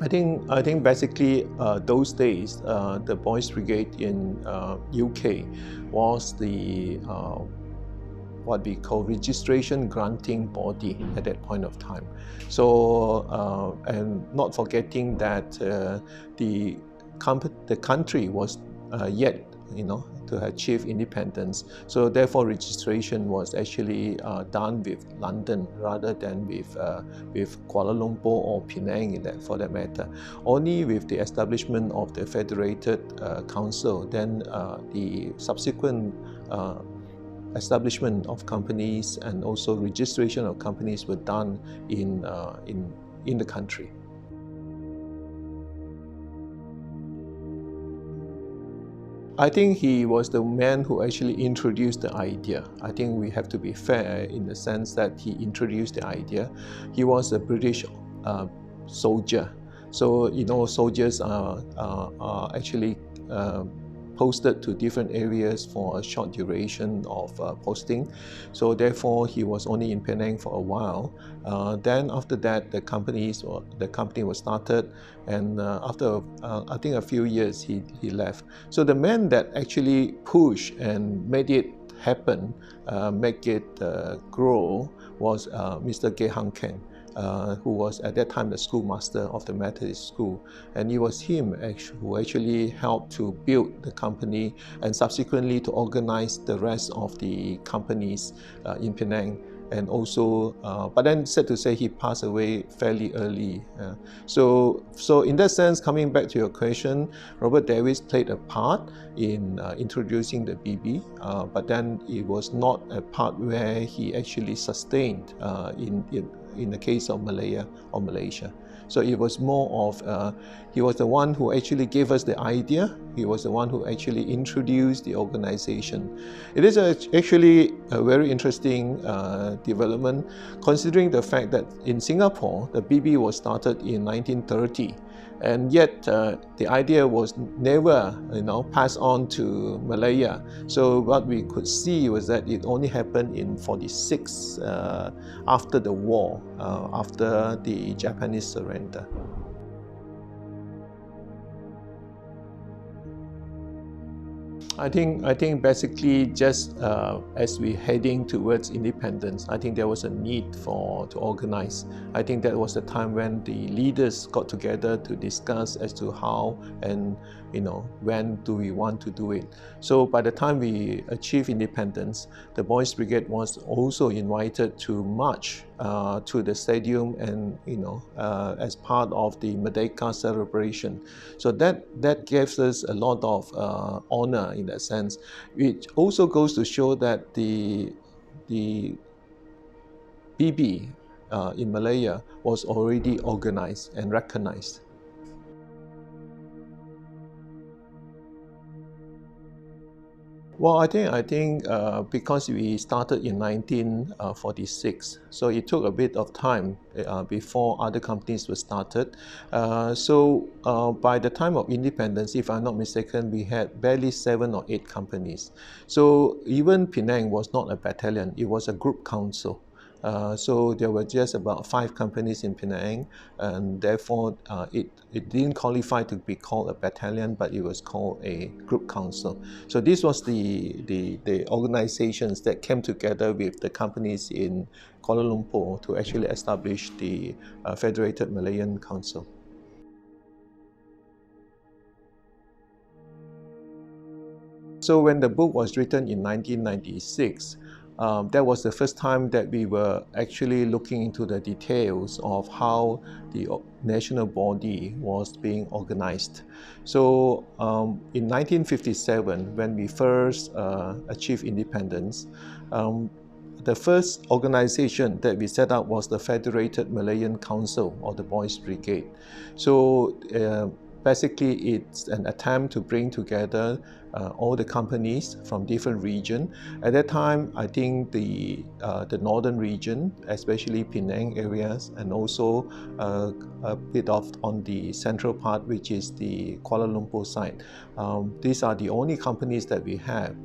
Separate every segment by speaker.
Speaker 1: I think basically those days the Boys Brigade in UK was the what we call registration granting body at that point of time. So and not forgetting that the country was yet to achieve independence. So therefore registration was actually done with London rather than with Kuala Lumpur or Penang for that matter. Only with the establishment of the Federated Council, then the subsequent establishment of companies and also registration of companies were done in the country. I think he was the man who actually introduced the idea. I think we have to be fair in the sense that he introduced the idea. He was a British soldier. So, soldiers are actually posted to different areas for a short duration of posting. So therefore, he was only in Penang for a while. Then after that, the company was started, and after I think a few years, he left. So the man that actually pushed and made it happen, make it grow, was Mr. Hang Ken. Who was at that time the schoolmaster of the Methodist school, and it was him who actually helped to build the company and subsequently to organize the rest of the companies in Penang. And also, but then sad to say he passed away fairly early. So in that sense, coming back to your question, Robert Davis played a part in introducing the BB, but then it was not a part where he actually sustained in the case of Malaya or Malaysia. So it was more of, he was the one who actually gave us the idea. He was the one who actually introduced the organization. It is actually a very interesting development, considering the fact that in Singapore, the BB was started in 1930. And yet the idea was never passed on to Malaya. So what we could see was that it only happened in 46 after the war, after the Japanese surrender. I think basically just as we're heading towards independence, I think there was a need to organize. I think that was the time when the leaders got together to discuss as to how and when do we want to do it. So by the time we achieved independence, the Boys Brigade was also invited to march to the stadium and as part of the Merdeka celebration. So that gives us a lot of honor in that sense. It also goes to show that the BB in Malaya was already organized and recognized. Well, I think because we started in 1946, so it took a bit of time before other companies were started. So by the time of independence, if I'm not mistaken, we had barely 7 or 8 companies. So even Penang was not a battalion, it was a group council. So there were just about 5 companies in Penang, and therefore it didn't qualify to be called a battalion, but it was called a group council. So this was the organizations that came together with the companies in Kuala Lumpur to actually establish the Federated Malayan Council. So when the book was written in 1996, that was the first time that we were actually looking into the details of how the national body was being organized. So in 1957, when we first achieved independence, the first organization that we set up was the Federated Malayan Council, or the Boys Brigade. So basically, it's an attempt to bring together all the companies from different regions. At that time, I think the northern region, especially Penang areas, and also a bit of on the central part, which is the Kuala Lumpur side. These are the only companies that we have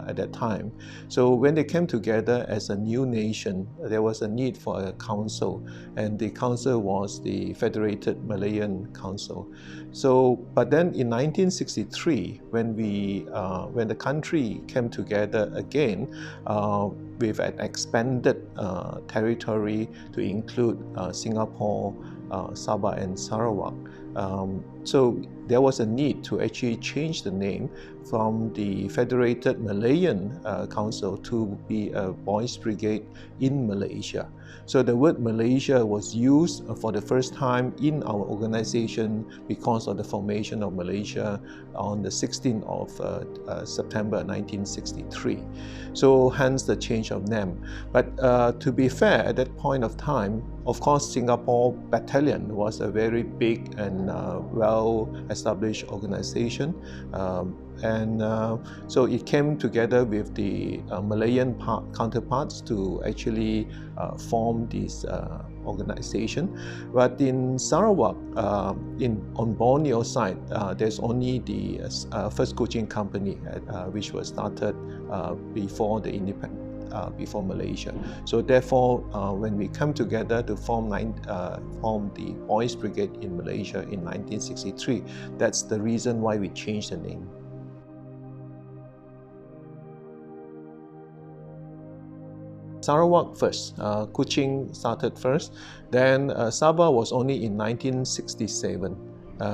Speaker 1: at that time. So when they came together as a new nation, there was a need for a council, and the council was the Federated Malayan Council. So, but then in 1963, when the country came together again, with an expanded territory to include Singapore, Sabah and Sarawak. So there was a need to actually change the name from the Federated Malayan Council to be a Boys Brigade in Malaysia. So the word Malaysia was used for the first time in our organization because of the formation of Malaysia on the 16th of September 1963. So hence the change of name. But to be fair, at that point of time, of course, Singapore Battalion was a very big and well-established organization. So it came together with the Malayan counterparts to actually form this organization. But in Sarawak, on Borneo side, there's only the first coaching company which was started before the before Malaysia. So therefore, when we come together to form the Boys Brigade in Malaysia in 1963, that's the reason why we changed the name. Sarawak first, Kuching started first, then Sabah was only in 1967.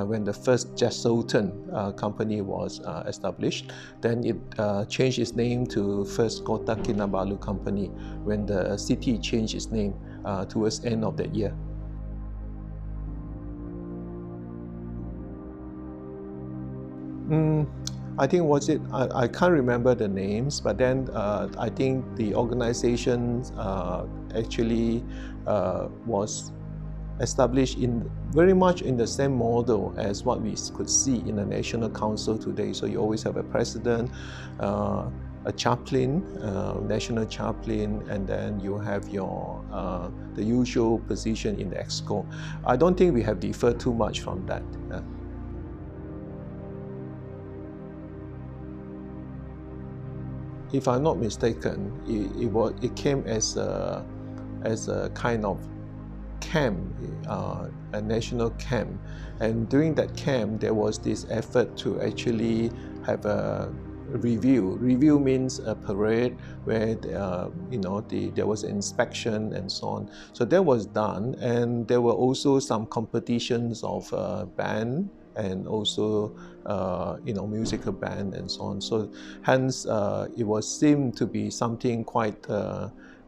Speaker 1: When the first Jesselton company was established. Then it changed its name to first Kota Kinabalu Company when the city changed its name towards the end of that year. I think I can't remember the names, but then I think the organization actually was established very much in the same model as what we could see in the National Council today. So you always have a president, a chaplain, national chaplain, and then you have your the usual position in the EXCO. I don't think we have differed too much from that. If I'm not mistaken, it came as a kind of camp, a national camp, and during that camp there was this effort to actually have a review. Review means a parade where there was an inspection and so on. So that was done, and there were also some competitions of band and also musical band and so on. So hence it seemed to be something quite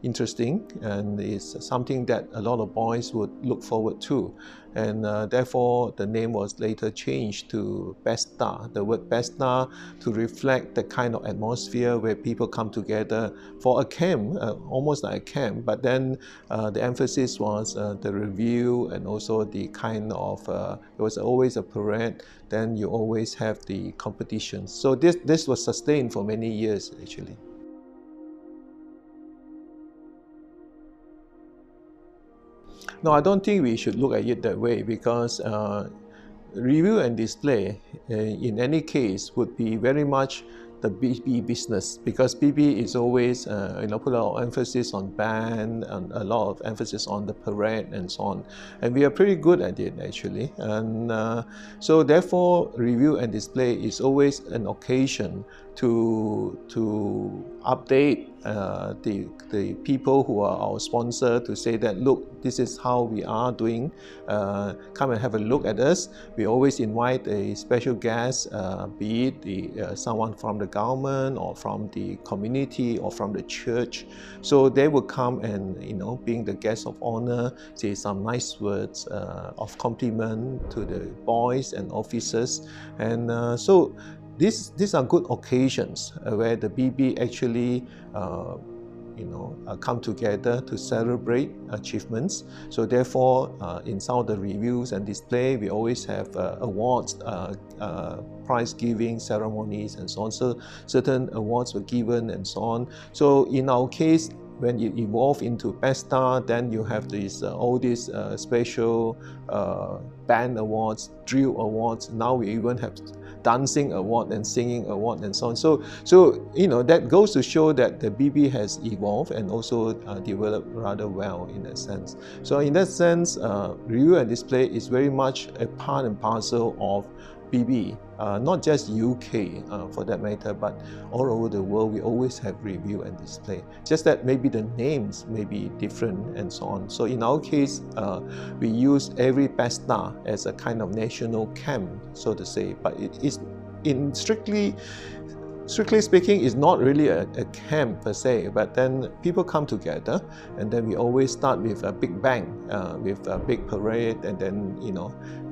Speaker 1: interesting, and it's something that a lot of boys would look forward to, and therefore the name was later changed to Pesta, the word Pesta, to reflect the kind of atmosphere where people come together for a camp, almost like a camp, but then the emphasis was the review, and also the kind of it was always a parade, then you always have the competitions. So this was sustained for many years actually. No, I don't think we should look at it that way, because review and display in any case would be very much the BB business, because BB is always put a lot of emphasis on band and a lot of emphasis on the parade and so on, and we are pretty good at it actually, and so therefore review and display is always an occasion to update the people who are our sponsor, to say that, look, this is how we are doing, come and have a look at us. We always invite a special guest, be it someone from the government or from the community or from the church. So they will come and, being the guest of honor, say some nice words of compliment to the boys and officers. And these are good occasions where the BB actually come together to celebrate achievements. So therefore, in some of the reviews and display, we always have awards, prize giving ceremonies and so on. So certain awards were given and so on. So in our case, when you evolve into PESTA, then you have these all these special band awards, drill awards. Now we even have dancing award and singing award and so on. So that goes to show that the BB has evolved and also developed rather well in that sense. So in that sense, review and display is very much a part and parcel of BB, not just UK for that matter, but all over the world we always have review and display. Just that maybe the names may be different and so on. So in our case, we use every PESTA as a kind of national camp, so to say, but it is strictly speaking, it's not really a camp per se, but then people come together, and then we always start with a big bang, with a big parade, and then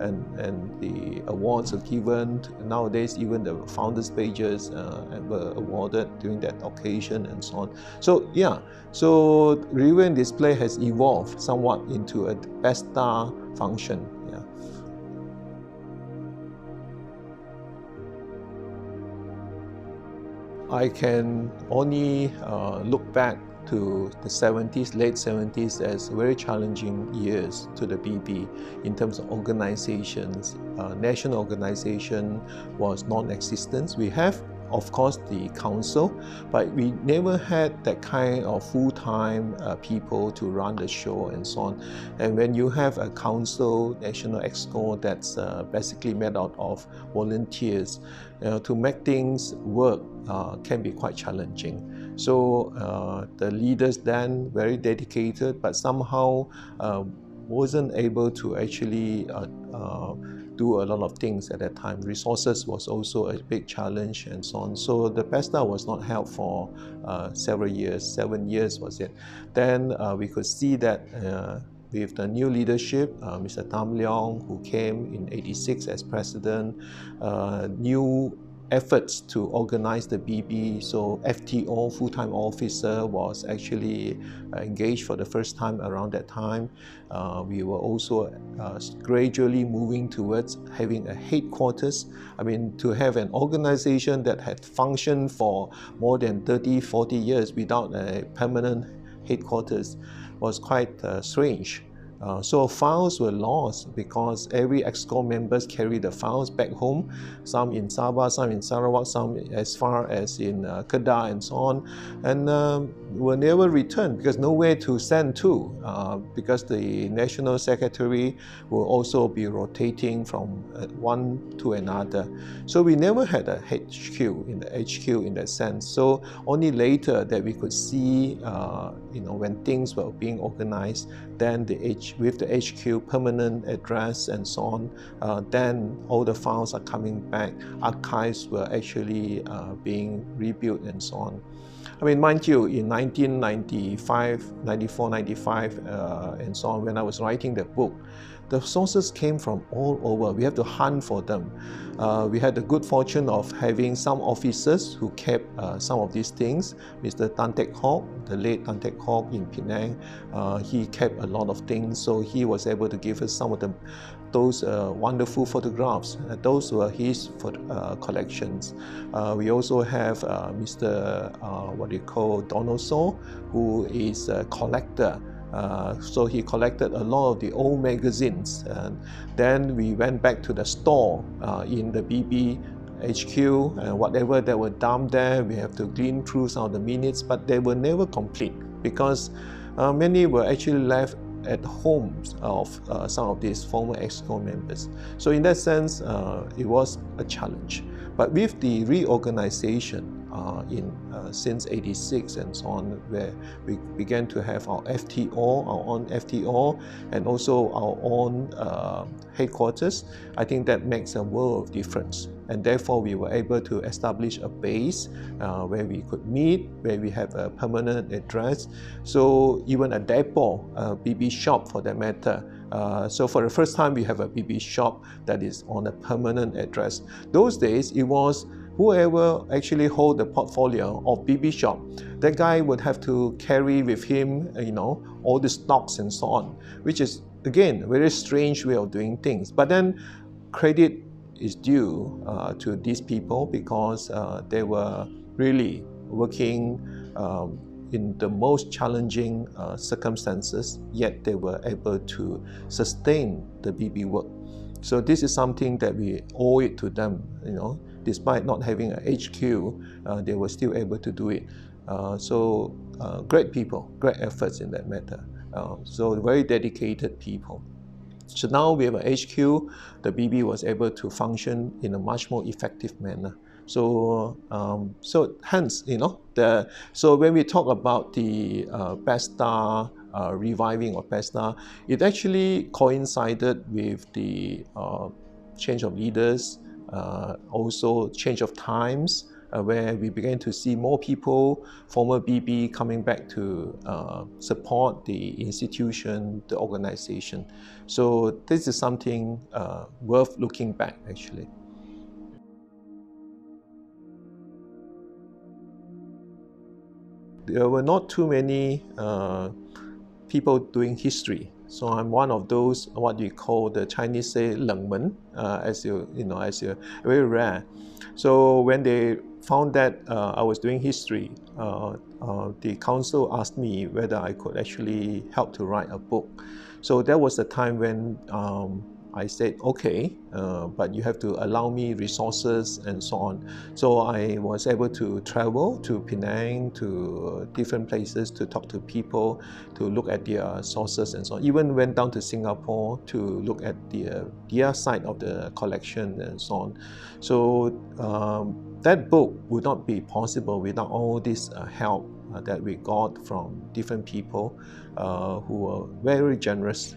Speaker 1: and the awards are given. Nowadays, even the founders' pages were awarded during that occasion, and so on. So yeah, so review and display has evolved somewhat into a PESTA function. Yeah. I can only look back to the 70s, late 70s as very challenging years to the BB in terms of organizations. National organization was non-existent. We have, of course, the council, but we never had that kind of full-time people to run the show and so on. And when you have a council, national exco that's basically made out of volunteers, to make things work can be quite challenging. So the leaders then very dedicated, but somehow wasn't able to actually do a lot of things at that time. Resources was also a big challenge and so on. So the PESTA was not held for several years, 7 years was it. Then we could see that with the new leadership, Mr. Tam Leong, who came in '86 as president, new efforts to organize the BB. So FTO, full-time officer, was actually engaged for the first time around that time. We were also gradually moving towards having a headquarters. I mean, to have an organization that had functioned for more than 30, 40 years without a permanent headquarters was quite strange. So files were lost because every EXCO members carried the files back home, some in Sabah, some in Sarawak, some as far as in Kedah and so on, and were never returned because nowhere to send to, because the National Secretary will also be rotating from one to another. So we never had a HQ in that sense. So only later that we could see, when things were being organized, then with the HQ permanent address and so on, then all the files are coming back. Archives were actually being rebuilt and so on. I mean, mind you, in 1995, 94, 95, and so on, when I was writing the book, the sources came from all over. We had to hunt for them. We had the good fortune of having some officers who kept some of these things. Mr. Tan Teck Hock, the late Tan Teck Hock in Penang, he kept a lot of things, so he was able to give us some of those wonderful photographs. Those were his collections. We also have Mr. Donald Saw, who is a collector. So he collected a lot of the old magazines. Then we went back to the store in the BB HQ, and whatever that were dumped there, we have to glean through some of the minutes, but they were never complete because many were actually left at homes of some of these former EXCO members. So in that sense, it was a challenge. But with the reorganization since '86 and so on, where we began to have our own FTO, and also our own headquarters, I think that makes a world of difference. And therefore, we were able to establish a base where we could meet, where we have a permanent address. So even a depot, a BB shop for that matter. So for the first time, we have a BB shop that is on a permanent address. Those days, it was whoever actually hold the portfolio of BB shop, that guy would have to carry with him, all the stocks and so on, which is again a very strange way of doing things. But then credit is due to these people because they were really working in the most challenging circumstances, yet they were able to sustain the BB work. So this is something that we owe it to them, despite not having an HQ, they were still able to do it. So great people, great efforts in that matter. So very dedicated people. So now we have an HQ, the BB was able to function in a much more effective manner. So, hence, so when we talk about the PESTA, reviving of PESTA, it actually coincided with the change of leaders, also change of times, where we began to see more people, former BB, coming back to support the institution, the organization. So this is something worth looking back, actually. There were not too many people doing history. So I'm one of those, what you call the Chinese say, 冷门, as very rare. So when they found that I was doing history, the council asked me whether I could actually help to write a book. So that was the time when I said, okay, but you have to allow me resources and so on. So I was able to travel to Penang, to different places to talk to people, to look at their sources and so on. Even went down to Singapore to look at their side of the collection and so on. So that book would not be possible without all this help that we got from different people who were very generous.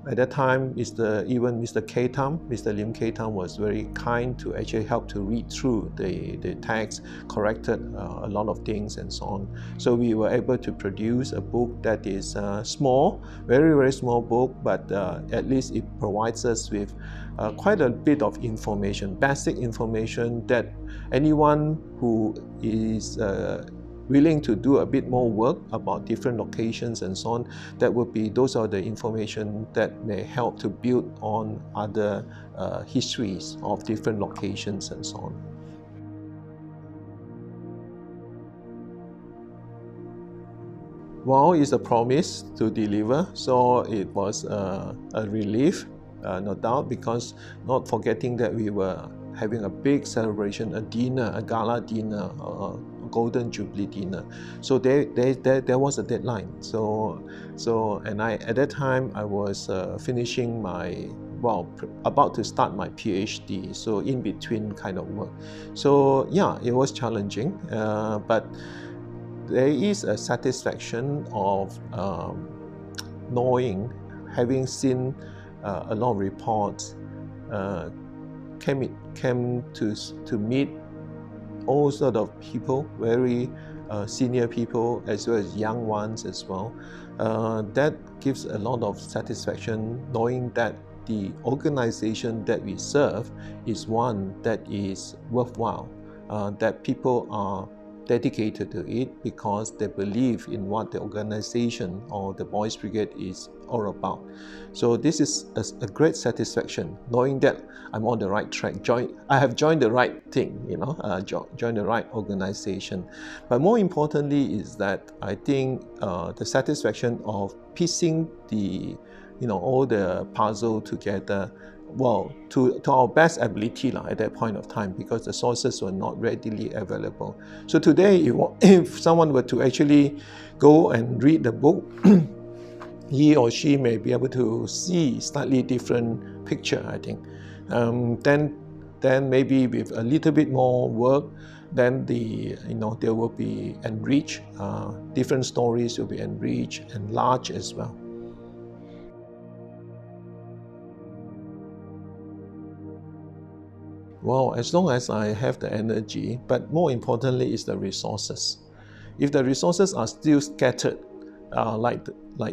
Speaker 1: At that time, even Mr. K. Tam, Mr. Lim K. Tam was very kind to actually help to read through the text, corrected a lot of things and so on. So we were able to produce a book that is small, very, very small book, but at least it provides us with quite a bit of information, basic information that anyone who is willing to do a bit more work about different locations and so on, those are the information that may help to build on other histories of different locations and so on. Well, it's a promise to deliver, so it was a relief, no doubt, because not forgetting that we were having a big celebration, a dinner, a gala dinner, Golden Jubilee dinner. So there was a deadline. And at that time I was finishing about to start my PhD. So in between kind of work. So yeah, it was challenging, but there is a satisfaction of knowing, having seen a lot of reports, came to meet all sort of people, very senior people as well as young ones as well. That gives a lot of satisfaction knowing that the organization that we serve is one that is worthwhile, that people are dedicated to it because they believe in what the organization or the Boys Brigade is all about. So this is a great satisfaction knowing that I'm on the right track. I have joined the right thing, joined the right organization. But more importantly is that I think the satisfaction of piecing all the puzzle together, well, to our best ability at that point of time, because the sources were not readily available. So today, if someone were to actually go and read the book, he or she may be able to see slightly different picture, I think. Then maybe with a little bit more work, then there will be enriched, different stories will be enriched, enlarged as well. Well, as long as I have the energy, but more importantly is the resources. If the resources are still scattered, like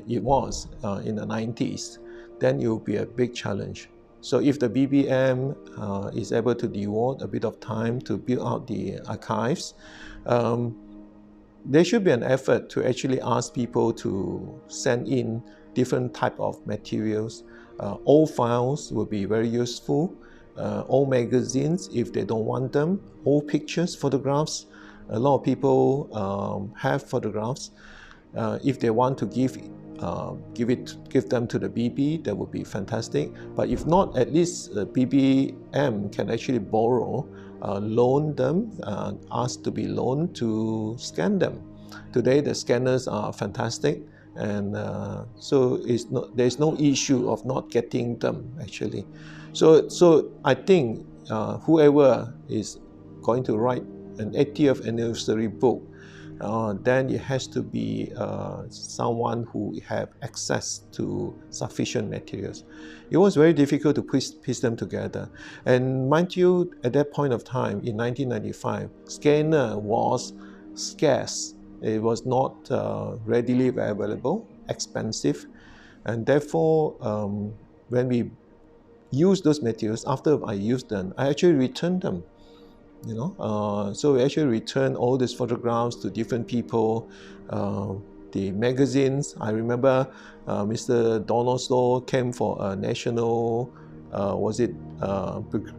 Speaker 1: it was in the 90s, then it will be a big challenge. So if the BBM is able to devote a bit of time to build out the archives, there should be an effort to actually ask people to send in different type of materials. Old files will be very useful. Old magazines, if they don't want them. Old pictures, photographs. A lot of people have photographs. If they want to give them to the BB, that would be fantastic. But if not, at least BBM can actually borrow, loan them, ask to be loaned to scan them. Today the scanners are fantastic, and so there's no issue of not getting them actually. So I think whoever is going to write an 80th anniversary book, then it has to be someone who have access to sufficient materials. It was very difficult to piece them together. And mind you, at that point of time, in 1995, scanner was scarce. It was not readily available, expensive. And therefore, when we use those materials, after I used them, I actually returned them. So we actually returned all these photographs to different people. The magazines, I remember Mr. Donald Stoll came for a national,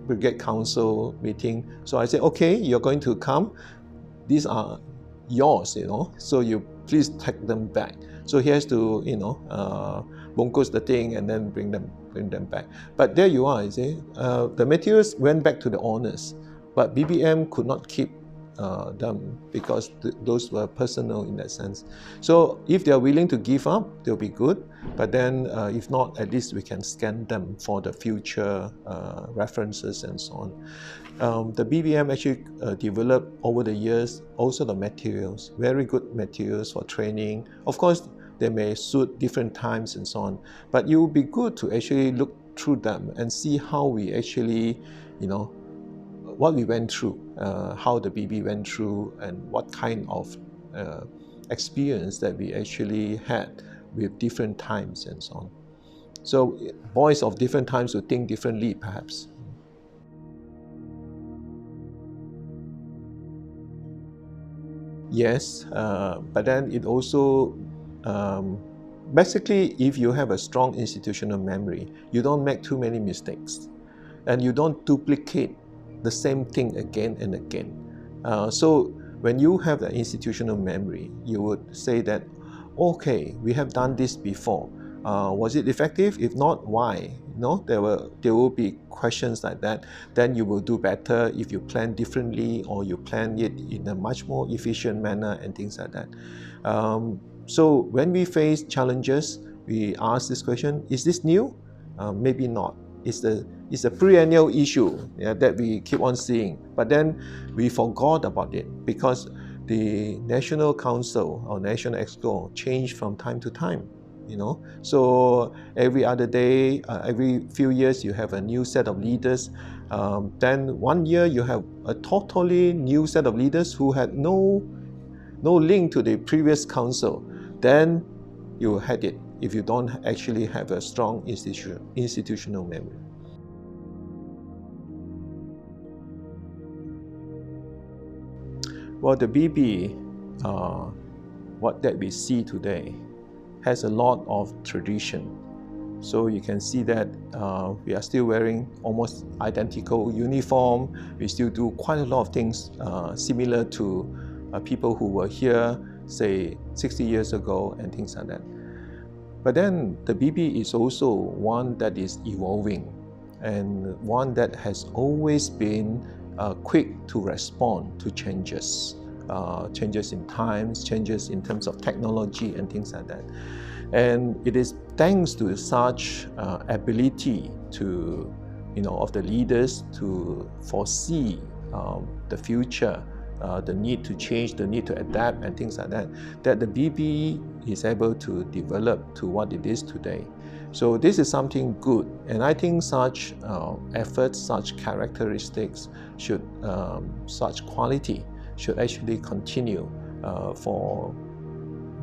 Speaker 1: Brigade Council meeting. So I said, okay, you're going to come. These are yours, so you please take them back. So he has to, bungkus the thing and then bring them back. But there you are, you see. The materials went back to the owners. But BBM could not keep them because those were personal in that sense. So if they are willing to give up, they'll be good. But then if not, at least we can scan them for the future references and so on. The BBM actually developed over the years also the materials, very good materials for training. Of course, they may suit different times and so on. But it would be good to actually look through them and see how we actually, what we went through, how the BB went through, and what kind of experience that we actually had with different times and so on. So boys of different times will think differently, perhaps. Yes, but then it also, basically, if you have a strong institutional memory, you don't make too many mistakes, and you don't duplicate the same thing again and again. So when you have the institutional memory, you would say that, okay, we have done this before. Was it effective? If not, why? There will be questions like that. Then you will do better if you plan differently, or you plan it in a much more efficient manner and things like that. So when we face challenges, we ask this question, is this new? Maybe not. It's a perennial issue that we keep on seeing. But then we forgot about it because the National Council or National Exco changed from time to time. So every other day, every few years, you have a new set of leaders. Then one year you have a totally new set of leaders who had no link to the previous council. Then you had it if you don't actually have a strong institutional memory. Well, the BB, what that we see today, has a lot of tradition. So you can see that we are still wearing almost identical uniform. We still do quite a lot of things similar to people who were here, say, 60 years ago and things like that. But then the BB is also one that is evolving, and one that has always been quick to respond to changes. Changes in times, changes in terms of technology and things like that. And it is thanks to such ability to, of the leaders to foresee the future, the need to change, the need to adapt and things like that, that the BB is able to develop to what it is today. So this is something good, and I think such efforts, such characteristics should, such quality should actually continue for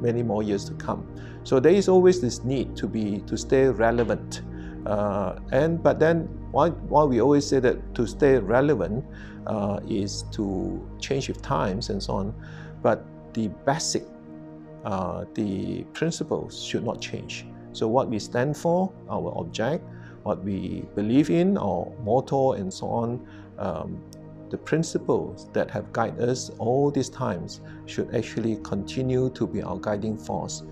Speaker 1: many more years to come. So there is always this need to stay relevant, But then, while we always say that to stay relevant is to change with times and so on, but the basic, the principles should not change. So what we stand for, our object, what we believe in, our motto and so on, the principles that have guided us all these times should actually continue to be our guiding force,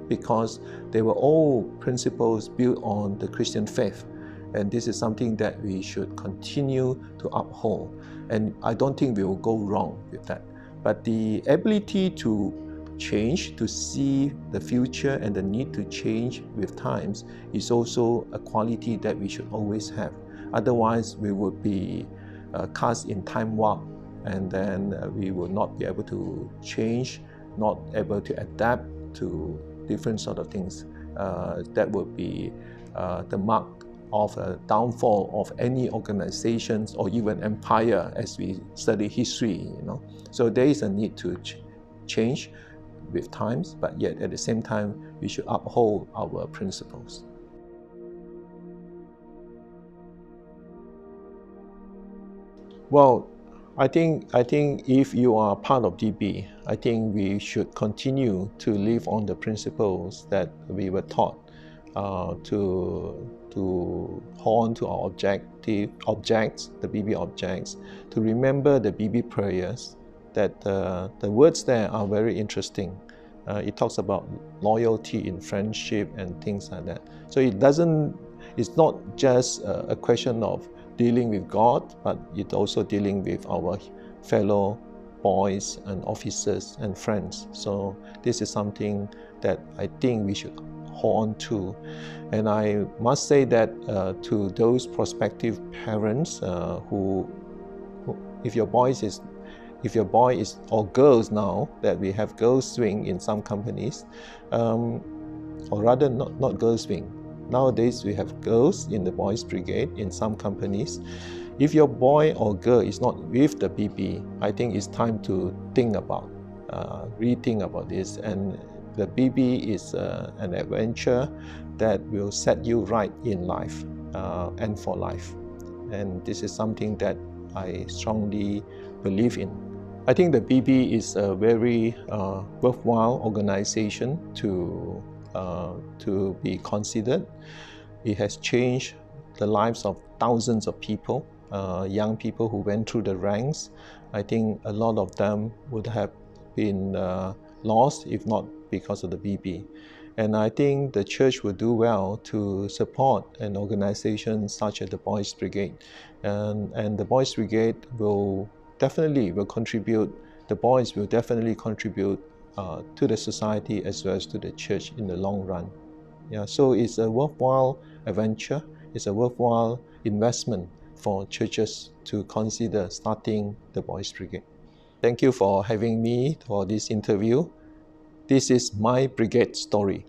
Speaker 1: because they were all principles built on the Christian faith. And this is something that we should continue to uphold. And I don't think we will go wrong with that. But the ability to change, to see the future and the need to change with times is also a quality that we should always have. Otherwise, we would be cast in time warp, and then we will not be able to change, not able to adapt to different sort of things. That would be the mark of a downfall of any organizations or even empire as we study history. So there is a need to change with times, but yet at the same time we should uphold our principles. Well, I think if you are part of DB, I think we should continue to live on the principles that we were taught, to hold on to our objects, the BB objects, to remember the BB prayers, that the words there are very interesting. It talks about loyalty in friendship and things like that. So it's not just a question of dealing with God, but it's also dealing with our fellow boys and officers and friends. So this is something that I think we should hold on to. And I must say that to those prospective parents who if your boy is, or girls now, that we have girls swing in some companies, or rather not girls swing. Nowadays we have girls in the boys brigade in some companies. If your boy or girl is not with the BB, I think it's time to think about, rethink about this. And the BB is an adventure that will set you right in life and for life. And this is something that I strongly believe in. I think the BB is a very worthwhile organization to be considered. It has changed the lives of thousands of people, young people who went through the ranks. I think a lot of them would have been lost if not because of the BB. And I think the church will do well to support an organization such as the Boys Brigade. And the Boys Brigade will definitely contribute, the boys will definitely contribute to the society as well as to the church in the long run. Yeah, so it's a worthwhile adventure, it's a worthwhile investment for churches to consider starting the Boys Brigade. Thank you for having me for this interview. This is my brigade story.